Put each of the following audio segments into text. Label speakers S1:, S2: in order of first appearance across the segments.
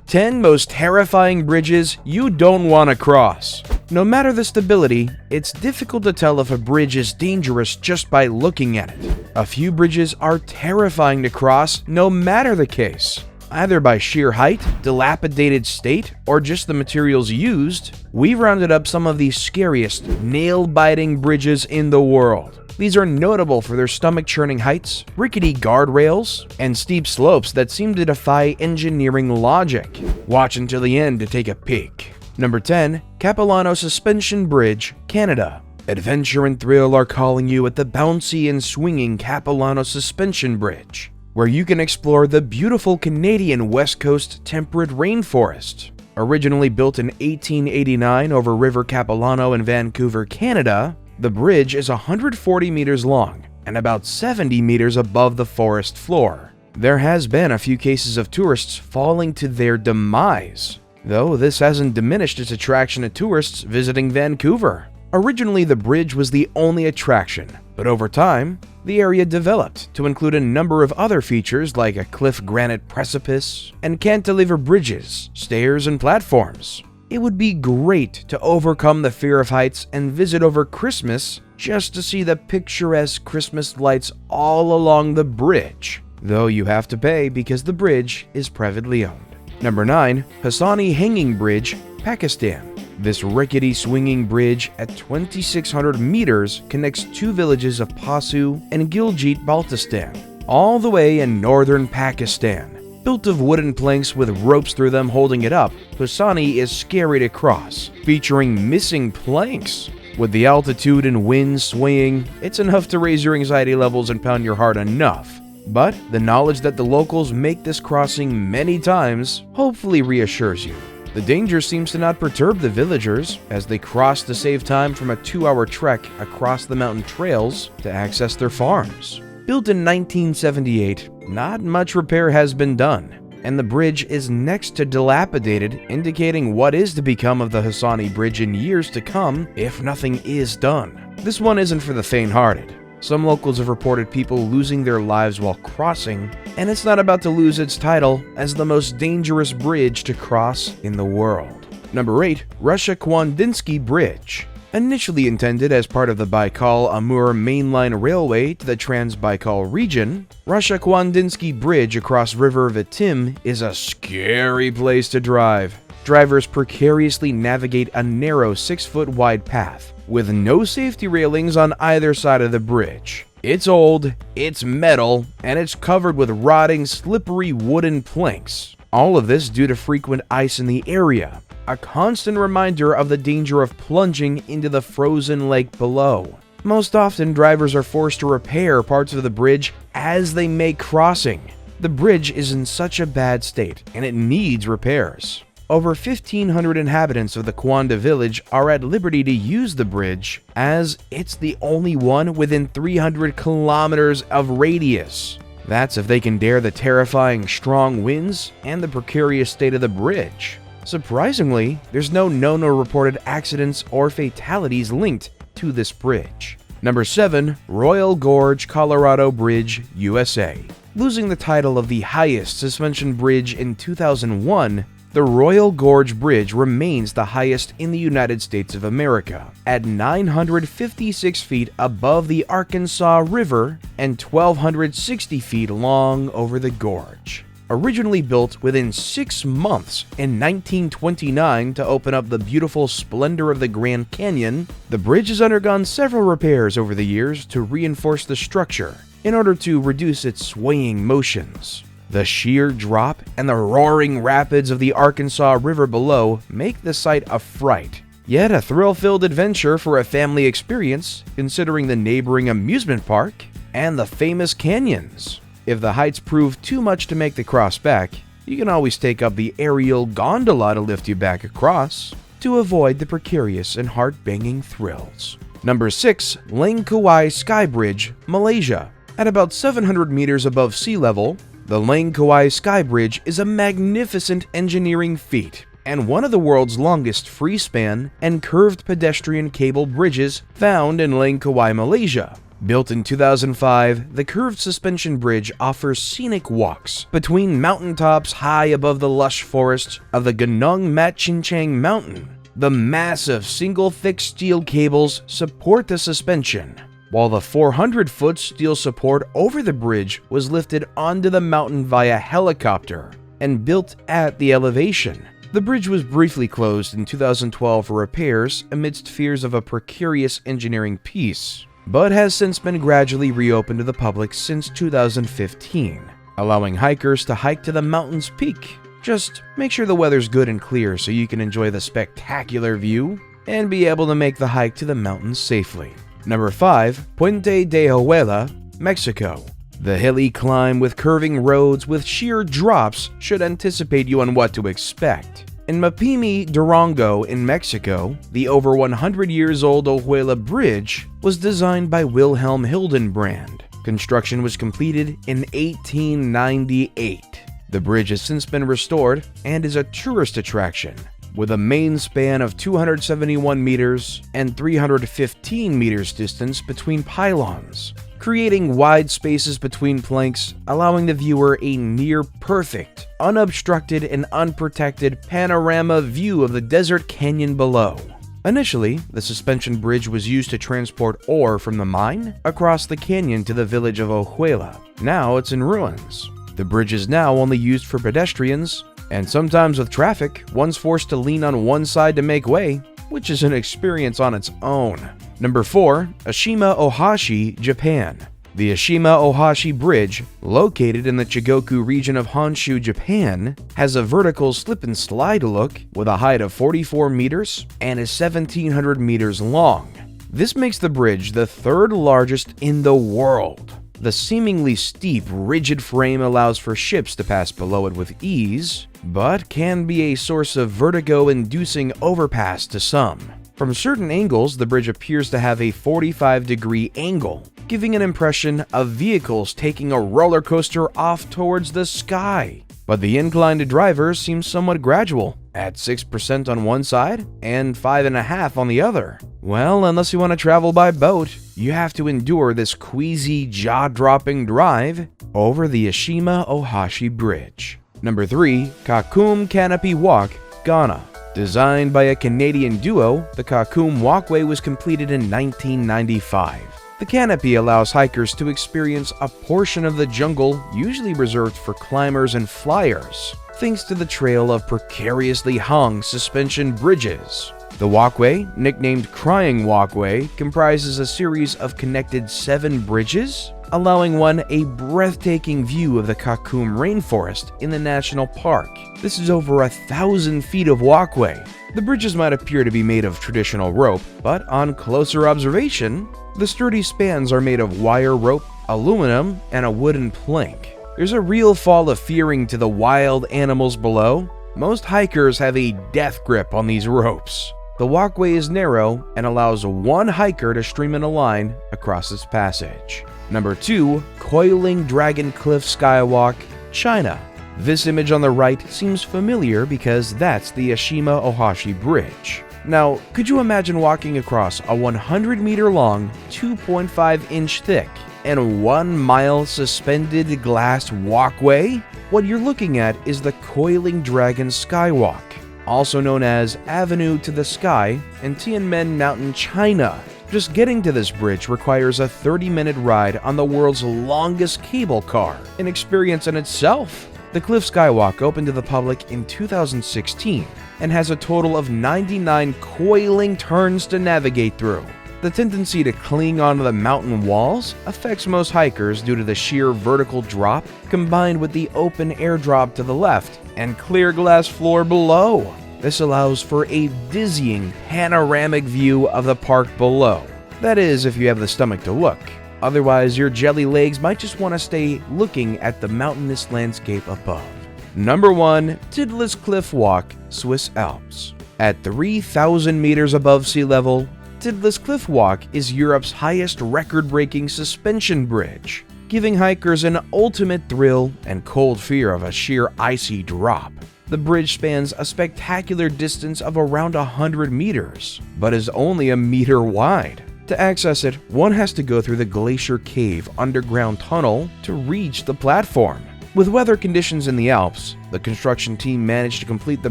S1: 10 most terrifying bridges you don't want to cross. No matter the stability, it's difficult to tell if a bridge is dangerous just by looking at it. A few bridges are terrifying to cross no matter the case. Either by sheer height, dilapidated state, or just the materials used, we've rounded up some of the scariest, nail-biting bridges in the world. These are notable for their stomach-churning heights, rickety guardrails, and steep slopes that seem to defy engineering logic. Watch until the end to take a peek. Number 10. CAPILANO Suspension Bridge, Canada. Adventure and thrill are calling you at the bouncy and swinging CAPILANO Suspension Bridge, where you can explore the beautiful Canadian West Coast temperate rainforest. Originally built in 1889 over River Capilano in Vancouver, Canada, the bridge is 140 meters long and about 70 meters above the forest floor. There has been a few cases of tourists falling to their demise, though this hasn't diminished its attraction to tourists visiting Vancouver. Originally, the bridge was the only attraction, but over time, the area developed to include a number of other features like a cliff granite precipice and cantilever bridges, stairs, and platforms. It would be great to overcome the fear of heights and visit over Christmas just to see the picturesque Christmas lights all along the bridge, though you have to pay because the bridge is privately owned. Number 9. HUSSAINI Hanging Bridge, Pakistan. This rickety swinging bridge at 2,600 meters connects two villages of Pasu and Gilgit Baltistan, all the way in northern Pakistan. Built of wooden planks with ropes through them holding it up, HUSSAINI is scary to cross, featuring missing planks. With the altitude and wind swaying, it's enough to raise your anxiety levels and pound your heart enough. But the knowledge that the locals make this crossing many times hopefully reassures you. The danger seems to not perturb the villagers as they cross to save time from a 2-hour trek across the mountain trails to access their farms. Built in 1978, not much repair has been done, and the bridge is next to dilapidated, indicating what is to become of the HUSSAINI Bridge in years to come if nothing is done. This one isn't for the faint-hearted. Some locals have reported people losing their lives while crossing, and it's not about to lose its title as the most dangerous bridge to cross in the world. Number 8. Russia-Kuandinsky Bridge. Initially intended as part of the Baikal-Amur mainline railway to the Trans-Baikal region, Russia-Kuandinsky Bridge across River Vitim is a scary place to drive. Drivers precariously navigate a narrow 6-foot wide path with no safety railings on either side of the bridge. It's old, it's metal, and it's covered with rotting, slippery wooden planks. All of this due to frequent ice in the area, a constant reminder of the danger of plunging into the frozen lake below. Most often, drivers are forced to repair parts of the bridge as they make crossing. The bridge is in such a bad state, and it needs repairs. Over 1,500 inhabitants of the Kwanda village are at liberty to use the bridge, as it's the only one within 300 kilometers of radius. That's if they can dare the terrifying strong winds and the precarious state of the bridge. Surprisingly, there's no known or reported accidents or fatalities linked to this bridge. Number 7. Royal Gorge, Colorado Bridge, USA. Losing the title of the highest suspension bridge in 2001, the Royal Gorge Bridge remains the highest in the United States of America, at 956 feet above the Arkansas River and 1,260 feet long over the gorge. Originally built within 6 months in 1929 to open up the beautiful splendor of the Grand Canyon, the bridge has undergone several repairs over the years to reinforce the structure in order to reduce its swaying motions. The sheer drop and the roaring rapids of the Arkansas River below make the sight a fright, yet a thrill-filled adventure for a family experience considering the neighboring amusement park and the famous canyons. If the heights prove too much to make the cross back, you can always take up the aerial gondola to lift you back across to avoid the precarious and heart-banging thrills. Number 6. LANGKAWI Sky Bridge, Malaysia. At about 700 meters above sea level, the LANGKAWI Sky Bridge is a magnificent engineering feat and one of the world's longest free-span and curved pedestrian cable bridges found in Langkawi, Malaysia. Built in 2005, the curved suspension bridge offers scenic walks between mountaintops high above the lush forests of the Gunung Matchinchang Mountain. The massive single-thick steel cables support the suspension, while the 400-foot steel support over the bridge was lifted onto the mountain via helicopter and built at the elevation. The bridge was briefly closed in 2012 for repairs amidst fears of a precarious engineering piece, but has since been gradually reopened to the public since 2015, allowing hikers to hike to the mountain's peak. Just make sure the weather's good and clear so you can enjoy the spectacular view and be able to make the hike to the mountains safely. Number 5. Puente de Huela, Mexico. The hilly climb with curving roads with sheer drops should anticipate you on what to expect. In Mapimi, Durango in Mexico, the over 100 years old Ojuela Bridge was designed by Wilhelm Hildenbrand. Construction was completed in 1898. The bridge has since been restored and is a tourist attraction, with a main span of 271 meters and 315 meters distance between pylons, creating wide spaces between planks, allowing the viewer a near-perfect, unobstructed and unprotected panorama view of the desert canyon below. Initially, the suspension bridge was used to transport ore from the mine across the canyon to the village of Ojuela. Now it's in ruins. The bridge is now only used for pedestrians, and sometimes with traffic, one's forced to lean on one side to make way, which is an experience on its own. Number 4. ESHIMA OHASHI, Japan. The ESHIMA OHASHI Bridge, located in the Chigoku region of Honshu, Japan, has a vertical slip-and-slide look with a height of 44 meters and is 1,700 meters long. This makes the bridge the third largest in the world. The seemingly steep, rigid frame allows for ships to pass below it with ease, but can be a source of vertigo-inducing overpass to some. From certain angles, the bridge appears to have a 45-degree angle, giving an impression of vehicles taking a roller coaster off towards the sky. But the incline to drivers seems somewhat gradual, at 6% on one side and 5.5% on the other. Well, unless you want to travel by boat, you have to endure this queasy, jaw-dropping drive over the ESHIMA OHASHI Bridge. Number 3. KAKUM Canopy Walk, Ghana. Designed by a Canadian duo, the KAKUM walkway was completed in 1995. The canopy allows hikers to experience a portion of the jungle usually reserved for climbers and flyers, thanks to the trail of precariously hung suspension bridges. The walkway, nicknamed Crying Walkway, comprises a series of connected 7 bridges, allowing one a breathtaking view of the KAKUM rainforest in the national park. This is over 1,000 feet of walkway. The bridges might appear to be made of traditional rope, but on closer observation, the sturdy spans are made of wire rope, aluminum, and a wooden plank. There's a real fall of fearing to the wild animals below. Most hikers have a death grip on these ropes. The walkway is narrow and allows one hiker to stream in a line across its passage. Number 2. Coiling Dragon Cliff Skywalk, China. This image on the right seems familiar because that's the ESHIMA OHASHI Bridge. Now, could you imagine walking across a 100-meter long, 2.5-inch thick, and 1 mile suspended glass walkway? What you're looking at is the Coiling Dragon Skywalk, also known as Avenue to the Sky in Tianmen Mountain, China. Just getting to this bridge requires a 30-minute ride on the world's longest cable car, an experience in itself. The Cliff Skywalk opened to the public in 2016 and has a total of 99 coiling turns to navigate through. The tendency to cling onto the mountain walls affects most hikers due to the sheer vertical drop combined with the open airdrop to the left and clear glass floor below. This allows for a dizzying panoramic view of the park below. That is, if you have the stomach to look. Otherwise, your jelly legs might just want to stay looking at the mountainous landscape above. Number 1. TITLIS Cliff Walk, Swiss Alps. At 3,000 meters above sea level, TITLIS Cliff Walk is Europe's highest record-breaking suspension bridge, giving hikers an ultimate thrill and cold fear of a sheer icy drop. The bridge spans a spectacular distance of around 100 meters, but is only a meter wide. To access it, one has to go through the Glacier Cave underground tunnel to reach the platform. With weather conditions in the Alps, the construction team managed to complete the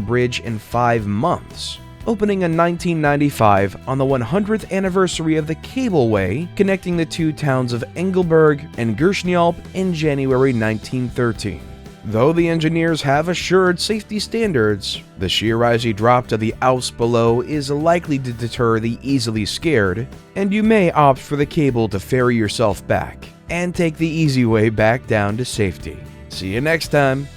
S1: bridge in 5 months, opening in 1995 on the 100th anniversary of the cableway connecting the two towns of Engelberg and Gerschnialp in January 1913. Though the engineers have assured safety standards, the sheer icy drop to the Alps below is likely to deter the easily scared, and you may opt for the cable to ferry yourself back and take the easy way back down to safety. See you next time!